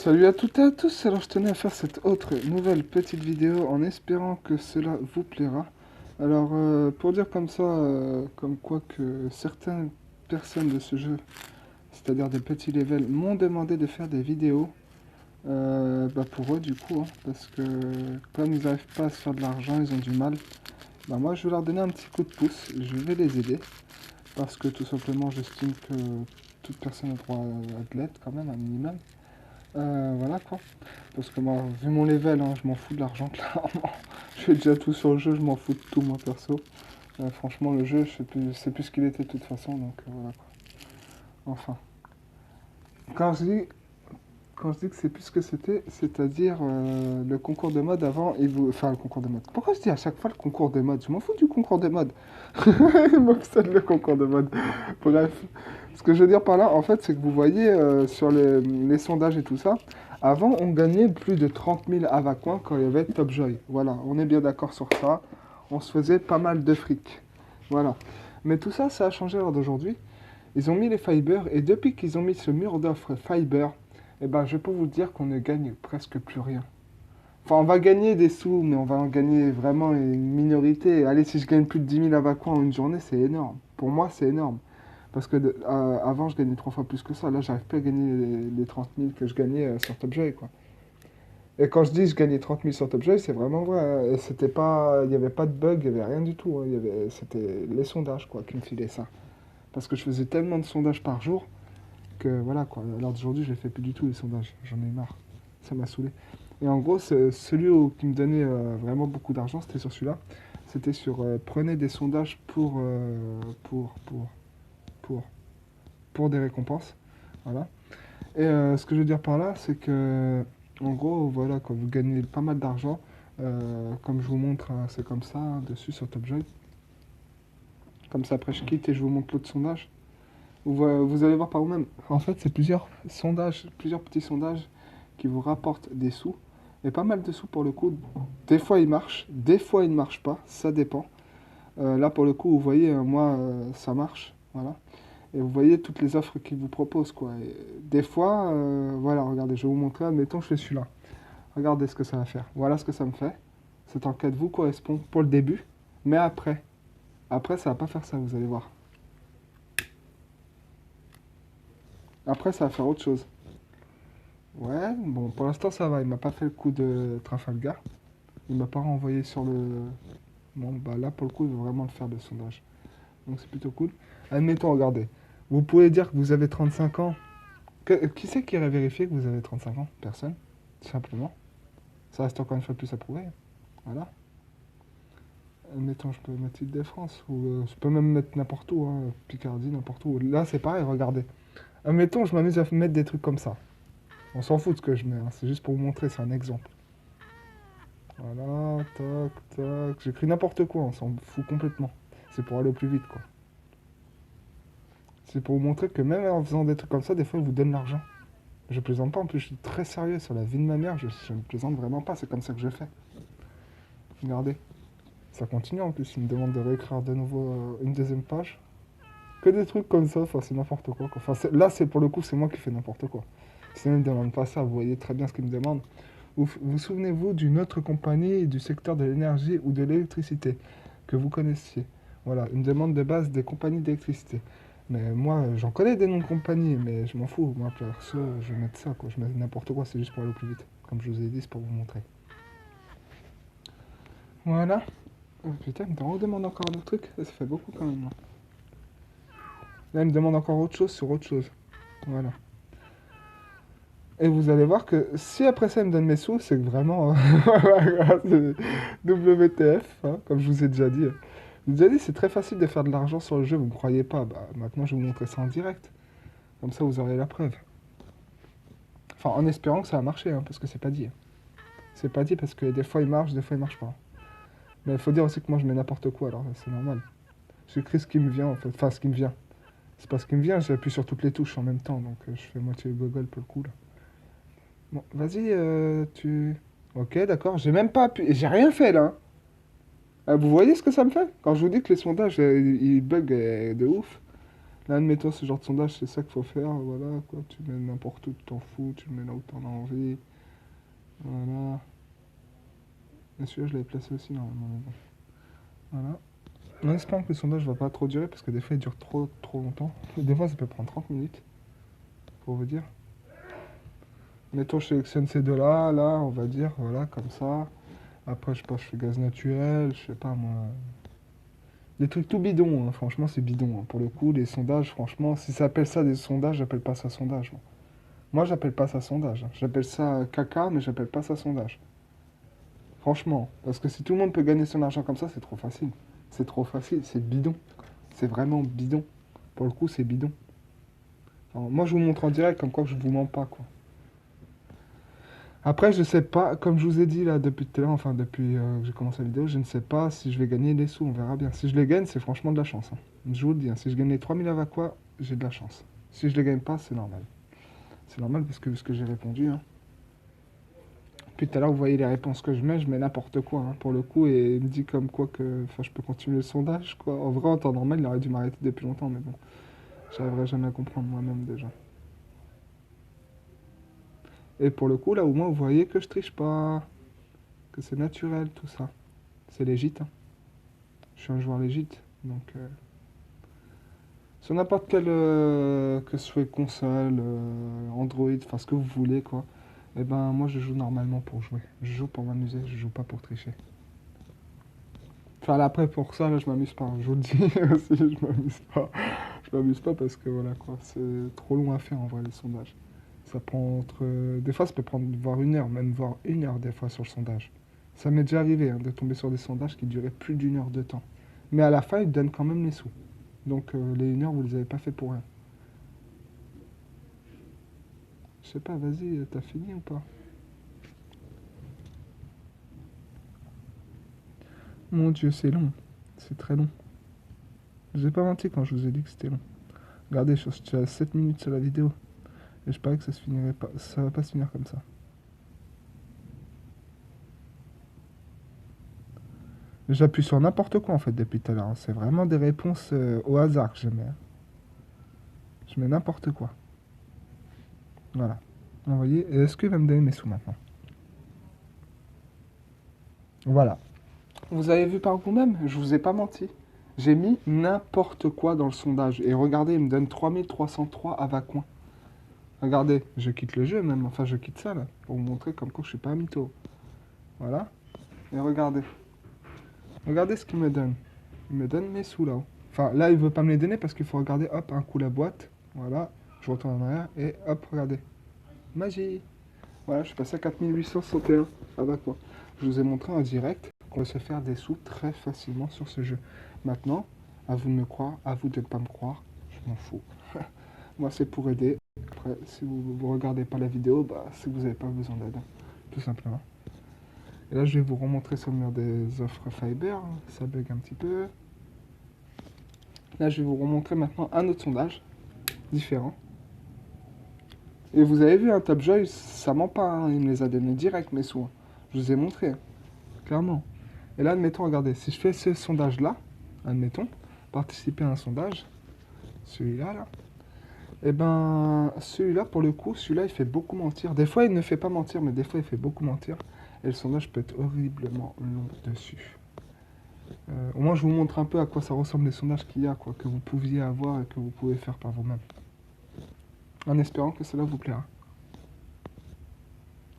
Salut à toutes et à tous, alors je tenais à faire cette autre nouvelle petite vidéo en espérant que cela vous plaira. Alors pour dire comme ça, comme quoi que certaines personnes de ce jeu, c'est-à-dire des petits levels, m'ont demandé de faire des vidéos pour eux du coup, hein, parce que comme ils n'arrivent pas à se faire de l'argent, ils ont du mal. Bah moi je vais leur donner un petit coup de pouce, je vais les aider, parce que tout simplement j'estime que toute personne a droit à de l'aide quand même, un minimum. Voilà quoi. Parce que moi, vu mon level, hein, je m'en fous de l'argent, clairement. Je fais déjà tout sur le jeu, je m'en fous de tout, moi, perso. Franchement, le jeu, je sais plus ce qu'il était de toute façon, donc voilà quoi. Enfin. Quand je dis, quand je dis que c'est plus ce que c'était, c'est-à-dire le concours de mode avant, enfin le concours de mode. Pourquoi je dis à chaque fois le concours de mode? Je m'en fous du concours de mode. Il m'obsède le concours de mode. Bref. Ce que je veux dire par là, en fait, c'est que vous voyez sur les sondages et tout ça, avant, on gagnait plus de 30 000 Avacoins quand il y avait Top Joy. Voilà, on est bien d'accord sur ça. On se faisait pas mal de fric. Voilà. Mais tout ça, ça a changé à l'heure d'aujourd'hui. Ils ont mis les Fiber, et depuis qu'ils ont mis ce mur d'offres Fiber, eh ben, je peux vous dire qu'on ne gagne presque plus rien. Enfin, on va gagner des sous, mais on va en gagner vraiment une minorité. Allez, si je gagne plus de 10 000 Avacoins en une journée, c'est énorme. Pour moi, c'est énorme. Parce que avant, je gagnais 3 fois plus que ça. Là, j'arrive plus à gagner les 30 000 que je gagnais sur Top Joy, quoi. Et quand je dis je gagnais 30 000 sur Top Joy, c'est vraiment vrai, hein. Et c'était pas, il n'y avait pas de bug, il n'y avait rien du tout, hein. C'était les sondages, quoi, qui me filaient ça. Parce que je faisais tellement de sondages par jour que voilà, quoi. À l'heure d'aujourd'hui, je ne fais plus du tout les sondages. J'en ai marre. Ça m'a saoulé. Et en gros, celui qui me donnait vraiment beaucoup d'argent, c'était sur celui-là. C'était sur prenez des sondages pour, pour des récompenses. Voilà. Et ce que je veux dire par là, c'est que, en gros, voilà, quand vous gagnez pas mal d'argent, comme je vous montre, hein, c'est comme ça, hein, dessus sur TopJoy. Comme ça, après, je quitte et je vous montre l'autre sondage. Vous allez voir par vous-même. En fait, c'est plusieurs sondages, plusieurs petits sondages qui vous rapportent des sous. Et pas mal de sous pour le coup. Des fois, ils marchent, des fois, ils ne marchent pas. Ça dépend. Là, pour le coup, vous voyez, moi, ça marche. Voilà. Et vous voyez toutes les offres qu'ils vous proposent, quoi. Et des fois, voilà, regardez, je vais vous montrer. Admettons, je fais celui-là. Regardez ce que ça va faire. Voilà ce que ça me fait. Cette enquête vous correspond pour le début. Mais après, ça va pas faire ça, vous allez voir. Après, ça va faire autre chose. Ouais, bon, pour l'instant, ça va. Il m'a pas fait le coup de Trafalgar. Il m'a pas renvoyé sur le... Bon, bah là, pour le coup, il veut vraiment le faire, le sondage. Donc, c'est plutôt cool. Admettons, regardez. Vous pouvez dire que vous avez 35 ans. Qui c'est qui irait vérifier que vous avez 35 ans? Personne. Tout simplement. Ça reste encore une fois de plus à prouver. Voilà. Admettons, je peux mettre Île-de-France. Ou je peux même mettre n'importe où. Hein, Picardie, n'importe où. Là, c'est pareil, regardez. Admettons, je m'amuse à mettre des trucs comme ça. On s'en fout de ce que je mets. Hein, c'est juste pour vous montrer, c'est un exemple. Voilà, tac, tac. J'écris n'importe quoi, on s'en fout complètement. C'est pour aller au plus vite, quoi. C'est pour vous montrer que même en faisant des trucs comme ça, des fois, ils vous donnent l'argent. Je plaisante pas, en plus, je suis très sérieux sur la vie de ma mère, je ne plaisante vraiment pas, c'est comme ça que je fais. Regardez, ça continue en plus, il me demande de réécrire de nouveau une deuxième page. Que des trucs comme ça, enfin, c'est n'importe quoi, quoi. Enfin, là, c'est pour le coup, c'est moi qui fais n'importe quoi. Sinon, il me demande pas ça, vous voyez très bien ce qu'il me demande. Vous souvenez-vous d'une autre compagnie du secteur de l'énergie ou de l'électricité que vous connaissiez? Voilà, une demande de base des compagnies d'électricité. Mais moi, j'en connais des noms de compagnies, mais je m'en fous. Moi, perso, je vais mettre ça, quoi. Je mets n'importe quoi, c'est juste pour aller au plus vite. Comme je vous ai dit, c'est pour vous montrer. Voilà. Oh, putain, il me redemande encore d'autres trucs. Ça fait beaucoup quand même, hein. Là, il me demande encore autre chose sur autre chose. Voilà. Et vous allez voir que si après ça il me donne mes sous, c'est que vraiment, voilà, c'est WTF, hein, comme je vous ai déjà dit. Je vous ai déjà dit, c'est très facile de faire de l'argent sur le jeu, vous ne croyez pas. Bah, maintenant, je vais vous montrer ça en direct. Comme ça, vous aurez la preuve. Enfin, en espérant que ça va marcher, hein, parce que c'est pas dit. C'est pas dit parce que des fois il marche, des fois il marche pas. Mais il faut dire aussi que moi je mets n'importe quoi, alors c'est normal. J'écris ce qui me vient en fait, enfin ce qui me vient. C'est pas ce qui me vient, j'appuie sur toutes les touches en même temps, donc je fais moitié Google pour le coup là. Bon, vas-y, tu... Ok, d'accord, j'ai même pas appuyé, j'ai rien fait là, hein. Vous voyez ce que ça me fait? Quand je vous dis que les sondages, ils bug de ouf. Là, admettons, ce genre de sondage, c'est ça qu'il faut faire, voilà, quoi. Tu le mets n'importe où, tu t'en fous, tu le mets là où t'en as envie. Voilà. Et celui-là, je l'avais placé aussi, normalement, mais bon. Voilà. En espérant que le sondage va pas trop durer, parce que des fois, il dure trop longtemps. Des fois, ça peut prendre 30 minutes, pour vous dire. Mettons, je sélectionne ces deux-là, là, on va dire, voilà, comme ça. Après, je sais pas, je fais gaz naturel, je sais pas, moi. Des trucs tout bidons, hein. Franchement, c'est bidon, hein. Pour le coup, les sondages, franchement, si ça appelle ça des sondages, j'appelle pas ça sondage, moi. Moi, j'appelle pas ça sondage, hein. J'appelle ça caca, mais j'appelle pas ça sondage. Franchement. Parce que si tout le monde peut gagner son argent comme ça, c'est trop facile. C'est trop facile, c'est bidon. C'est vraiment bidon. Pour le coup, c'est bidon. Alors, moi, je vous montre en direct, comme quoi je vous mens pas, quoi. Après, je sais pas, comme je vous ai dit là depuis tout à l'heure, enfin depuis que j'ai commencé la vidéo, je ne sais pas si je vais gagner des sous, on verra bien. Si je les gagne, c'est franchement de la chance, hein. Je vous le dis, hein, si je gagne les 3000 Avaqua, j'ai de la chance. Si je les gagne pas, c'est normal. C'est normal parce que vu ce que j'ai répondu, hein. Puis tout à l'heure, vous voyez les réponses que je mets n'importe quoi, hein, pour le coup, et il me dit comme quoi que enfin, je peux continuer le sondage, quoi. En vrai, en temps normal, il aurait dû m'arrêter depuis longtemps, mais bon, j'arriverai jamais à comprendre moi-même déjà. Et pour le coup, là, au moins, vous voyez que je triche pas, que c'est naturel, tout ça. C'est légit, hein. Je suis un joueur légit, donc sur n'importe quel, que ce soit console, Android, enfin ce que vous voulez, quoi. Et ben moi je joue normalement pour jouer. Je joue pour m'amuser, je joue pas pour tricher. Enfin là, après pour ça, là je m'amuse pas, hein. Je vous le dis aussi, je m'amuse pas. Je m'amuse pas parce que voilà quoi, c'est trop long à faire en vrai les sondages. Ça prend entre... Des fois ça peut prendre voire une heure, même voire une heure des fois sur le sondage. Ça m'est déjà arrivé hein, de tomber sur des sondages qui duraient plus d'une heure de temps. Mais à la fin, ils te donnent quand même les sous. Donc les 1 heure, vous les avez pas fait pour rien. Je sais pas, vas-y, t'as fini ou pas? Mon Dieu, c'est long. C'est très long. Je vous ai pas menti quand je vous ai dit que c'était long. Regardez, je suis à 7 minutes sur la vidéo. Et je parie que ça se finirait pas. Ça va pas se finir comme ça. J'appuie sur n'importe quoi en fait depuis tout à l'heure, hein. C'est vraiment des réponses au hasard que je mets, hein. Je mets n'importe quoi. Voilà. Vous voyez, et est-ce qu'il va me donner mes sous maintenant? Voilà. Vous avez vu par vous-même, je vous ai pas menti. J'ai mis n'importe quoi dans le sondage. Et regardez, il me donne 3303 à Vacoin. Regardez, je quitte le jeu même, enfin je quitte ça là, pour vous montrer comme quoi je suis pas un mytho. Voilà. Et regardez. Regardez ce qu'il me donne. Il me donne mes sous là-haut. Enfin là il veut pas me les donner parce qu'il faut regarder, hop, un coup la boîte. Voilà. Je retourne en arrière et hop, regardez. Magie. Voilà, je suis passé à 4861. Ça va quoi. Je vous ai montré en direct qu'on peut se faire des sous très facilement sur ce jeu. Maintenant, à vous de me croire, à vous de ne pas me croire, je m'en fous. Moi c'est pour aider. Après, si vous ne regardez pas la vidéo, bah c'est que vous n'avez pas besoin d'aide. Tout simplement. Et là je vais vous remontrer sur le mur des offres Fiber. Ça bug un petit peu. Là je vais vous remontrer maintenant un autre sondage. Différent. Et vous avez vu, un Top Joy, ça ment pas, hein. Il me les a donnés direct mes sous, hein. Je vous ai montré, hein. Clairement. Et là, admettons, regardez, si je fais ce sondage-là, admettons, participer à un sondage, celui-là, là, et ben, celui-là, pour le coup, celui-là, il fait beaucoup mentir. Des fois, il ne fait pas mentir, mais des fois, il fait beaucoup mentir. Et le sondage peut être horriblement long dessus. Au moins, je vous montre un peu à quoi ça ressemble les sondages qu'il y a, quoi, que vous pouviez avoir et que vous pouvez faire par vous-même. En espérant que cela vous plaira.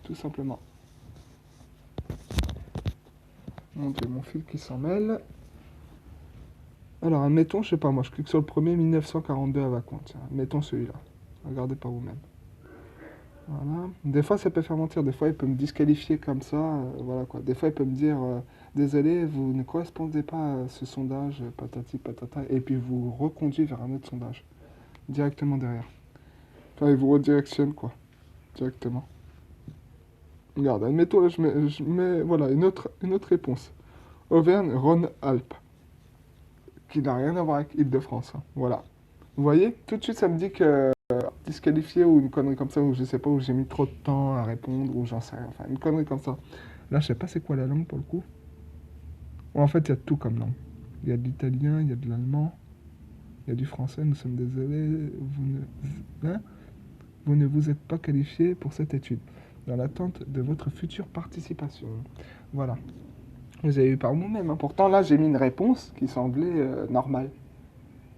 Tout simplement. Mon Dieu, mon fil qui s'en mêle. Alors, admettons, je sais pas, moi, je clique sur le premier 1942 à Vacoin. Tiens, admettons celui-là. Regardez par vous-même. Voilà. Des fois, ça peut faire mentir. Des fois, il peut me disqualifier comme ça. Voilà quoi. Des fois, il peut me dire désolé, vous ne correspondez pas à ce sondage, patati patata. Et puis, vous reconduit vers un autre sondage. Directement derrière. Enfin, il vous redirectionne, quoi. Directement. Regarde, admettons, là, je mets voilà, une autre réponse. Auvergne-Rhône-Alpes. Qui n'a rien à voir avec Île-de-France, hein. Voilà. Vous voyez, tout de suite, ça me dit que disqualifié ou une connerie comme ça, ou je sais pas, où j'ai mis trop de temps à répondre, ou j'en sais rien. Enfin, une connerie comme ça. Là, je sais pas c'est quoi la langue pour le coup. Bon, en fait, il y a tout comme langue. Il y a de l'italien, il y a de l'allemand. Il y a du français, nous sommes désolés, hein, vous ne vous êtes pas qualifié pour cette étude, dans l'attente de votre future participation. Voilà. Vous avez eu par vous-même, hein. Pourtant, là, j'ai mis une réponse qui semblait normale.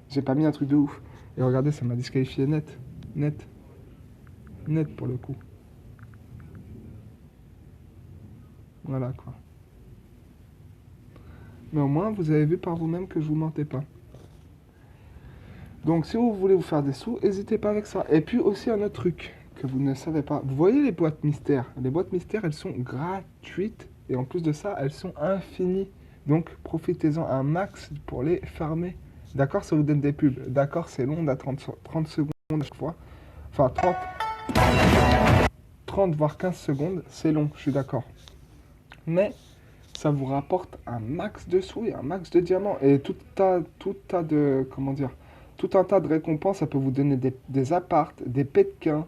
J'ai pas mis un truc de ouf. Et regardez, ça m'a disqualifié net. Net. Net pour le coup. Voilà, quoi. Mais au moins, vous avez vu par vous-même que je vous mentais pas. Donc, si vous voulez vous faire des sous, n'hésitez pas avec ça. Et puis aussi un autre truc que vous ne savez pas. Vous voyez les boîtes mystères? Les boîtes mystères, elles sont gratuites. Et en plus de ça, elles sont infinies. Donc, profitez-en un max pour les farmer. D'accord, ça vous donne des pubs. D'accord, c'est long, on a 30 secondes à chaque fois. Enfin, 30 voire 15 secondes, c'est long, je suis d'accord. Mais ça vous rapporte un max de sous et un max de diamants. Et tout tas de, comment dire, tout un tas de récompenses. Ça peut vous donner des appartes, des petkins,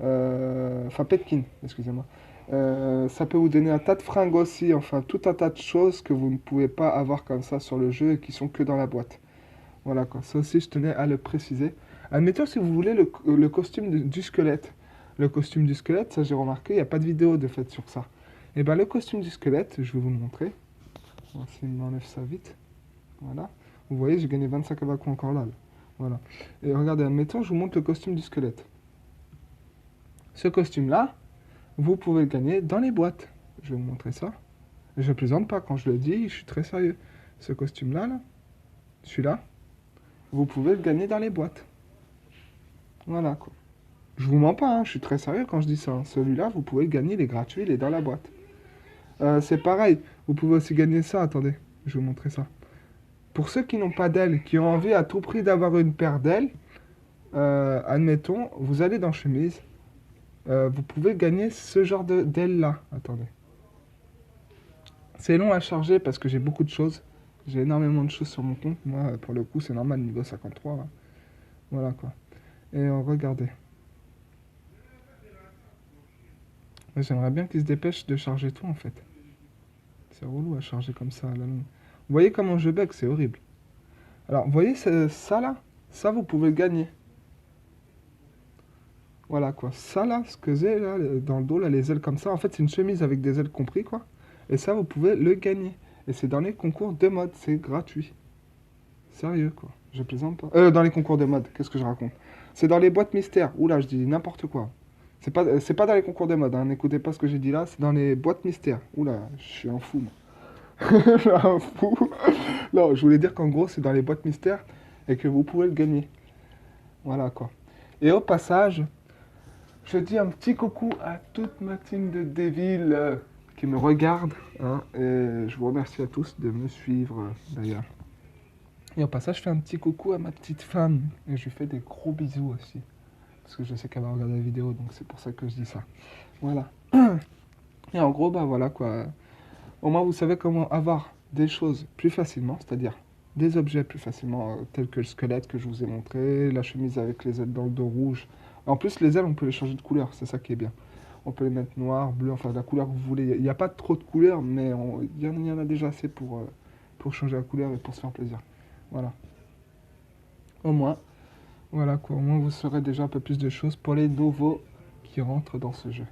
enfin petkins, excusez-moi. Ça peut vous donner un tas de fringues aussi, enfin tout un tas de choses que vous ne pouvez pas avoir comme ça sur le jeu et qui sont que dans la boîte. Voilà quoi, ça aussi je tenais à le préciser. Admettons si vous voulez le costume du squelette. Le costume du squelette, ça j'ai remarqué, il n'y a pas de vidéo de fait sur ça. Et bien le costume du squelette, je vais vous le montrer. On va essayer de m'enlève ça vite. Voilà. Vous voyez, j'ai gagné 25 abacus encore là. Voilà. Et regardez, admettons, je vous montre le costume du squelette. Ce costume-là, vous pouvez le gagner dans les boîtes. Je vais vous montrer ça. Je ne plaisante pas quand je le dis, je suis très sérieux. Ce costume-là, là, celui-là, vous pouvez le gagner dans les boîtes. Voilà quoi. Je vous mens pas, hein, je suis très sérieux quand je dis ça. Celui-là, vous pouvez le gagner, il est gratuit, il est dans la boîte. C'est pareil, vous pouvez aussi gagner ça, attendez, je vais vous montrer ça. Pour ceux qui n'ont pas d'ailes, qui ont envie à tout prix d'avoir une paire d'ailes, admettons, vous allez dans chemise, vous pouvez gagner ce genre d'ailes là. Attendez. C'est long à charger parce que j'ai beaucoup de choses. J'ai énormément de choses sur mon compte. Moi, pour le coup, c'est normal, niveau 53. Hein. Voilà quoi. Et regardez. J'aimerais bien qu'ils se dépêchent de charger tout en fait. C'est relou à charger comme ça à la longue. Vous voyez comment je bug, c'est horrible. Alors, vous voyez ça là? Ça, vous pouvez le gagner. Voilà quoi. Ça là, ce que j'ai là, dans le dos, là, les ailes comme ça, en fait, c'est une chemise avec des ailes compris quoi. Et ça, vous pouvez le gagner. Et c'est dans les concours de mode, c'est gratuit. Sérieux quoi. Je plaisante pas. Dans les concours de mode, qu'est-ce que je raconte? C'est dans les boîtes mystères. Oula, je dis n'importe quoi. C'est pas dans les concours de mode, hein. N'écoutez pas ce que j'ai dit là, c'est dans les boîtes mystères. Oula, je suis un fou, moi. Je suis un fou. Non, je voulais dire qu'en gros, c'est dans les boîtes mystères et que vous pouvez le gagner. Voilà quoi. Et au passage, je dis un petit coucou à toute ma team de Devil qui me regarde. Hein, et je vous remercie à tous de me suivre d'ailleurs. Et au passage, je fais un petit coucou à ma petite femme. Et je lui fais des gros bisous aussi. Parce que je sais qu'elle va regarder la vidéo, donc c'est pour ça que je dis ça. Voilà. Et en gros, bah voilà quoi. Au moins, vous savez comment avoir des choses plus facilement, c'est-à-dire des objets plus facilement, tels que le squelette que je vous ai montré, la chemise avec les ailes dans le dos rouge. En plus, les ailes, on peut les changer de couleur, c'est ça qui est bien. On peut les mettre noir, bleu, enfin la couleur que vous voulez. Il n'y a pas trop de couleurs, mais il y en a déjà assez pour changer la couleur et pour se faire plaisir. Voilà. Au moins, voilà quoi, au moins vous saurez déjà un peu plus de choses pour les nouveaux qui rentrent dans ce jeu.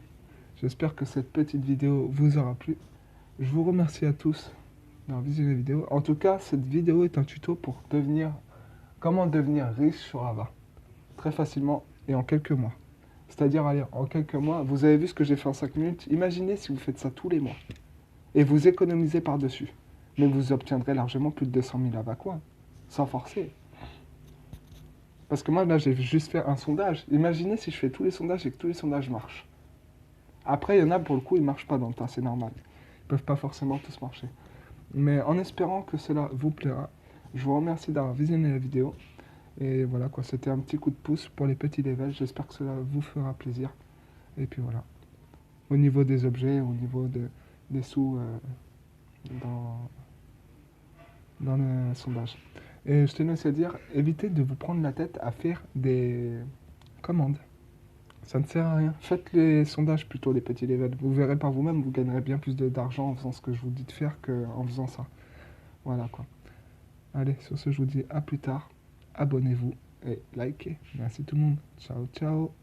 J'espère que cette petite vidéo vous aura plu. Je vous remercie à tous d'avoir visionné la vidéo. En tout cas, cette vidéo est un tuto pour comment devenir riche sur Ava. Très facilement et en quelques mois. C'est-à-dire, allez, en quelques mois, vous avez vu ce que j'ai fait en 5 minutes. Imaginez si vous faites ça tous les mois. Et vous économisez par-dessus. Mais vous obtiendrez largement plus de 200 000 Ava quoi. Sans forcer. Parce que moi, là, j'ai juste fait un sondage. Imaginez si je fais tous les sondages et que tous les sondages marchent. Après, il y en a, pour le coup, ils ne marchent pas dans le tas, c'est normal. Ils ne peuvent pas forcément tous marcher. Mais en espérant que cela vous plaira, je vous remercie d'avoir visionné la vidéo. Et voilà quoi, c'était un petit coup de pouce pour les petits levels. J'espère que cela vous fera plaisir. Et puis voilà. Au niveau des objets, au niveau des sous dans le sondage. Et je tenais aussi à dire, évitez de vous prendre la tête à faire des commandes. Ça ne sert à rien. Faites les sondages plutôt, les petits levels. Vous verrez par vous-même, vous gagnerez bien plus d'argent en faisant ce que je vous dis de faire qu'en faisant ça. Voilà quoi. Allez, sur ce, je vous dis à plus tard. abonnez-vous et likez. Merci tout le monde. Ciao, ciao.